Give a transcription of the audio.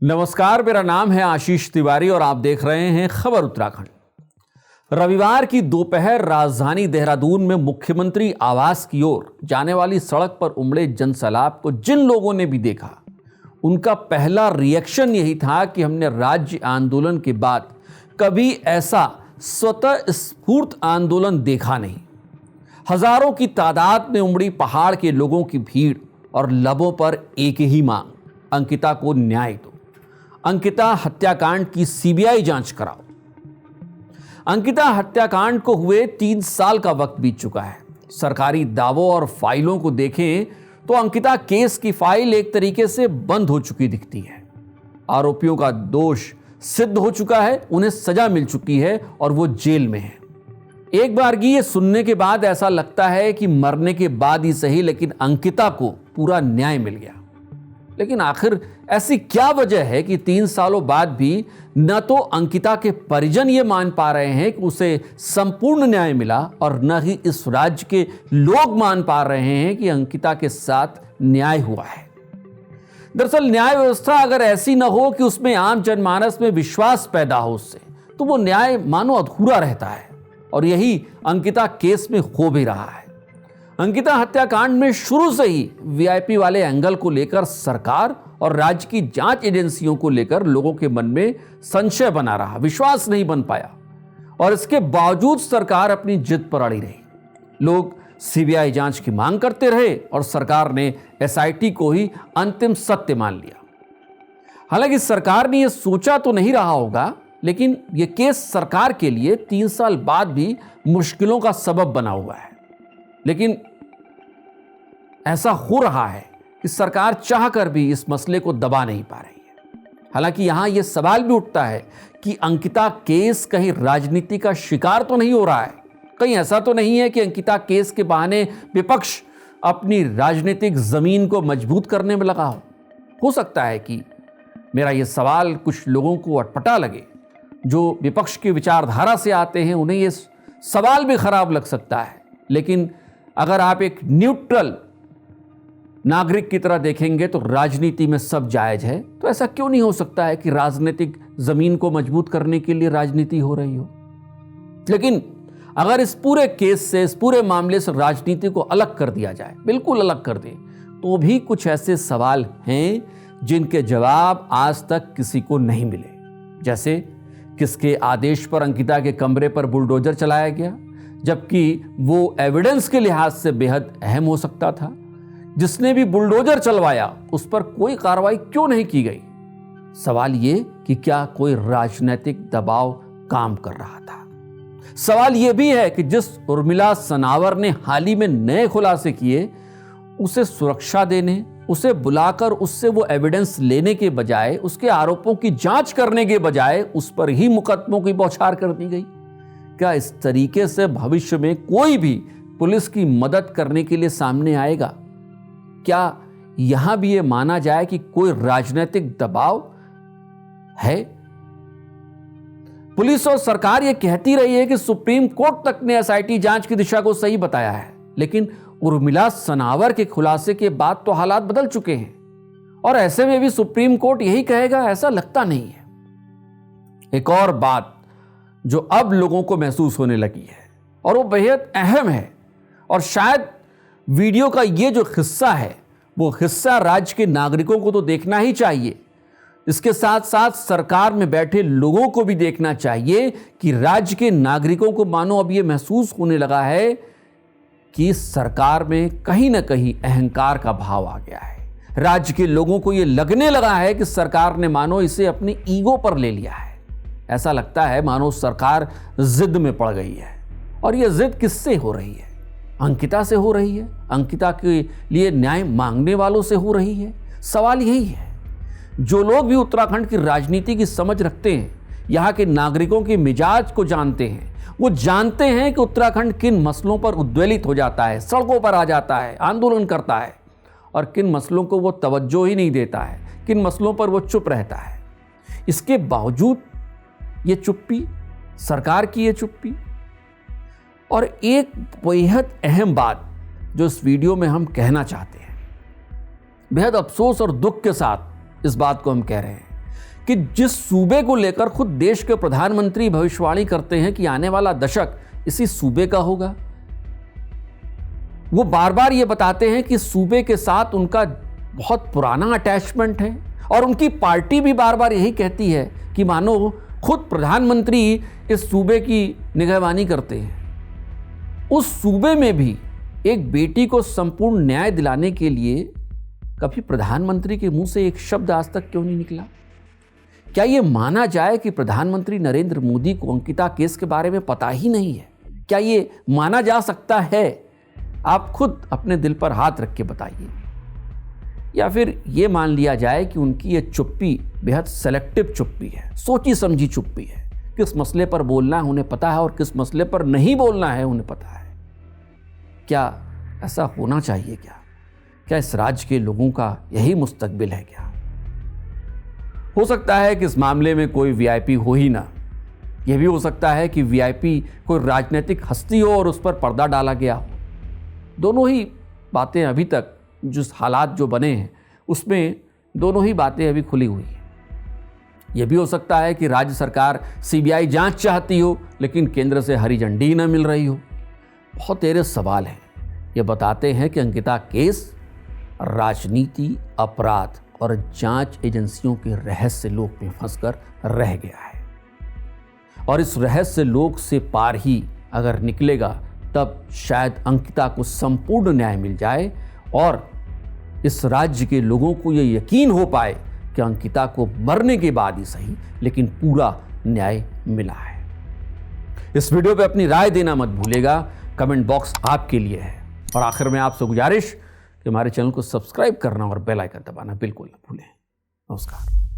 नमस्कार, मेरा नाम है आशीष तिवारी और आप देख रहे हैं खबर उत्तराखंड। रविवार की दोपहर राजधानी देहरादून में मुख्यमंत्री आवास की ओर जाने वाली सड़क पर उमड़े जनसैलाब को जिन लोगों ने भी देखा, उनका पहला रिएक्शन यही था कि हमने राज्य आंदोलन के बाद कभी ऐसा स्वतः स्फूर्त आंदोलन देखा नहीं। हजारों की तादाद में उमड़ी पहाड़ के लोगों की भीड़ और लबों पर एक ही मांग, अंकिता को न्याय दो। अंकिता हत्याकांड की सीबीआई जांच कराओ। अंकिता हत्याकांड को हुए 3 साल का वक्त बीत चुका है। सरकारी दावों और फाइलों को देखें तो अंकिता केस की फाइल एक तरीके से बंद हो चुकी दिखती है। आरोपियों का दोष सिद्ध हो चुका है, उन्हें सजा मिल चुकी है और वो जेल में है। एक बार की ये सुनने के बाद ऐसा लगता है कि मरने के बाद ही सही, लेकिन अंकिता को पूरा न्याय मिल गया। लेकिन आखिर ऐसी क्या वजह है कि 3 सालों बाद भी न तो अंकिता के परिजन ये मान पा रहे हैं कि उसे संपूर्ण न्याय मिला और न ही इस राज्य के लोग मान पा रहे हैं कि अंकिता के साथ न्याय हुआ है। दरअसल न्याय व्यवस्था अगर ऐसी न हो कि उसमें आम जनमानस में विश्वास पैदा हो उससे, तो वो न्याय मानो अधूरा रहता है और यही अंकिता केस में हो भी रहा है। अंकिता हत्याकांड में शुरू से ही वीआईपी वाले एंगल को लेकर सरकार और राज्य की जांच एजेंसियों को लेकर लोगों के मन में संशय बना रहा, विश्वास नहीं बन पाया और इसके बावजूद सरकार अपनी जिद पर अड़ी रही। लोग सीबीआई जांच की मांग करते रहे और सरकार ने एसआईटी को ही अंतिम सत्य मान लिया। हालांकि सरकार ने यह सोचा तो नहीं रहा होगा, लेकिन यह केस सरकार के लिए 3 साल बाद भी मुश्किलों का सबब बना हुआ है। लेकिन ऐसा हो रहा है कि सरकार चाहकर भी इस मसले को दबा नहीं पा रही है। हालांकि यहां यह सवाल भी उठता है कि अंकिता केस कहीं राजनीति का शिकार तो नहीं हो रहा है। कहीं ऐसा तो नहीं है कि अंकिता केस के बहाने विपक्ष अपनी राजनीतिक जमीन को मजबूत करने में लगा हो सकता है कि मेरा यह सवाल कुछ लोगों को अटपटा लगे। जो विपक्ष की विचारधारा से आते हैं उन्हें यह सवाल भी खराब लग सकता है, लेकिन अगर आप एक न्यूट्रल नागरिक की तरह देखेंगे तो राजनीति में सब जायज है। तो ऐसा क्यों नहीं हो सकता है कि राजनीतिक जमीन को मजबूत करने के लिए राजनीति हो रही हो। लेकिन अगर इस पूरे केस से, इस पूरे मामले से राजनीति को अलग कर दिया जाए, बिल्कुल अलग कर दे, तो भी कुछ ऐसे सवाल हैं जिनके जवाब आज तक किसी को नहीं मिले। जैसे किसके आदेश पर अंकिता के कमरे पर बुलडोजर चलाया गया, जबकि वो एविडेंस के लिहाज से बेहद अहम हो सकता था। जिसने भी बुलडोजर चलवाया उस पर कोई कार्रवाई क्यों नहीं की गई। सवाल ये कि क्या कोई राजनीतिक दबाव काम कर रहा था। सवाल यह भी है कि जिस उर्मिला सनावर ने हाल ही में नए खुलासे किए, उसे सुरक्षा देने, उसे बुलाकर उससे वो एविडेंस लेने के बजाय, उसके आरोपों की जांच करने के बजाय उस पर ही मुकदमों की बौछार कर दी गई। क्या इस तरीके से भविष्य में कोई भी पुलिस की मदद करने के लिए सामने आएगा? क्या यहां भी यह माना जाए कि कोई राजनीतिक दबाव है? पुलिस और सरकार यह कहती रही है कि सुप्रीम कोर्ट तक ने एसआईटी जांच की दिशा को सही बताया है, लेकिन उर्मिला सनावर के खुलासे के बाद तो हालात बदल चुके हैं और ऐसे में भी सुप्रीम कोर्ट यही कहेगा, ऐसा लगता नहीं है। एक और बात जो अब लोगों को महसूस होने लगी है और वो बेहद अहम है, और शायद वीडियो का ये जो हिस्सा है वो हिस्सा राज्य के नागरिकों को तो देखना ही चाहिए। इसके साथ साथ सरकार में बैठे लोगों को भी देखना चाहिए कि राज्य के नागरिकों को मानो अब ये महसूस होने लगा है कि सरकार में कहीं ना कहीं अहंकार का भाव आ गया है। राज्य के लोगों को ये लगने लगा है कि सरकार ने मानो इसे अपनी ईगो पर ले लिया है। ऐसा लगता है मानो सरकार जिद में पड़ गई है। और यह जिद किससे हो रही है? अंकिता से हो रही है, अंकिता के लिए न्याय मांगने वालों से हो रही है। सवाल यही है। जो लोग भी उत्तराखंड की राजनीति की समझ रखते हैं, यहाँ के नागरिकों के मिजाज को जानते हैं, वो जानते हैं कि उत्तराखंड किन मसलों पर उद्वेलित हो जाता है, सड़कों पर आ जाता है, आंदोलन करता है, और किन मसलों को वो तवज्जो ही नहीं देता है, किन मसलों पर वो चुप रहता है। इसके बावजूद ये चुप्पी, सरकार की ये चुप्पी। और एक बेहद अहम बात जो इस वीडियो में हम कहना चाहते हैं, बेहद अफसोस और दुख के साथ इस बात को हम कह रहे हैं, कि जिस सूबे को लेकर खुद देश के प्रधानमंत्री भविष्यवाणी करते हैं कि आने वाला दशक इसी सूबे का होगा, वो बार बार ये बताते हैं कि सूबे के साथ उनका बहुत पुराना अटैचमेंट है, और उनकी पार्टी भी बार बार यही कहती है कि मानो खुद प्रधानमंत्री इस सूबे की निगहबानी करते हैं। उस सूबे में भी एक बेटी को संपूर्ण न्याय दिलाने के लिए कभी प्रधानमंत्री के मुंह से एक शब्द आज तक क्यों नहीं निकला? क्या यह माना जाए कि प्रधानमंत्री नरेंद्र मोदी को अंकिता केस के बारे में पता ही नहीं है? क्या ये माना जा सकता है? आप खुद अपने दिल पर हाथ रख के बताइए। या फिर ये मान लिया जाए कि उनकी ये चुप्पी बेहद सेलेक्टिव चुप्पी है, सोची समझी चुप्पी है। किस मसले पर बोलना है उन्हें पता है और किस मसले पर नहीं बोलना है उन्हें पता है। क्या ऐसा होना चाहिए? क्या इस राज्य के लोगों का यही मुस्तकबिल है क्या? हो सकता है कि इस मामले में कोई वीआईपी हो ही ना। यह भी हो सकता है कि वीआईपी कोई राजनीतिक हस्ती हो और उस पर पर्दा डाला गया हो। दोनों ही बातें अभी तक जिस हालात जो बने हैं उसमें दोनों ही बातें अभी खुली हुई हैं। यह भी हो सकता है कि राज्य सरकार सीबीआई जांच चाहती हो लेकिन केंद्र से हरी झंडी ही न मिल रही हो। बहुत तेरे सवाल हैं। ये बताते हैं कि अंकिता केस राजनीति, अपराध और जांच एजेंसियों के रहस्य लोक में फंसकर रह गया है, और इस रहस्य लोक से पार ही अगर निकलेगा तब शायद अंकिता को संपूर्ण न्याय मिल जाए और इस राज्य के लोगों को यह यकीन हो पाए कि अंकिता को मरने के बाद ही सही लेकिन पूरा न्याय मिला है। इस वीडियो पे अपनी राय देना मत भूलिएगा। कमेंट बॉक्स आपके लिए है। और आखिर में आपसे गुजारिश कि हमारे चैनल को सब्सक्राइब करना और बेल आइकन दबाना बिल्कुल न भूलें। नमस्कार।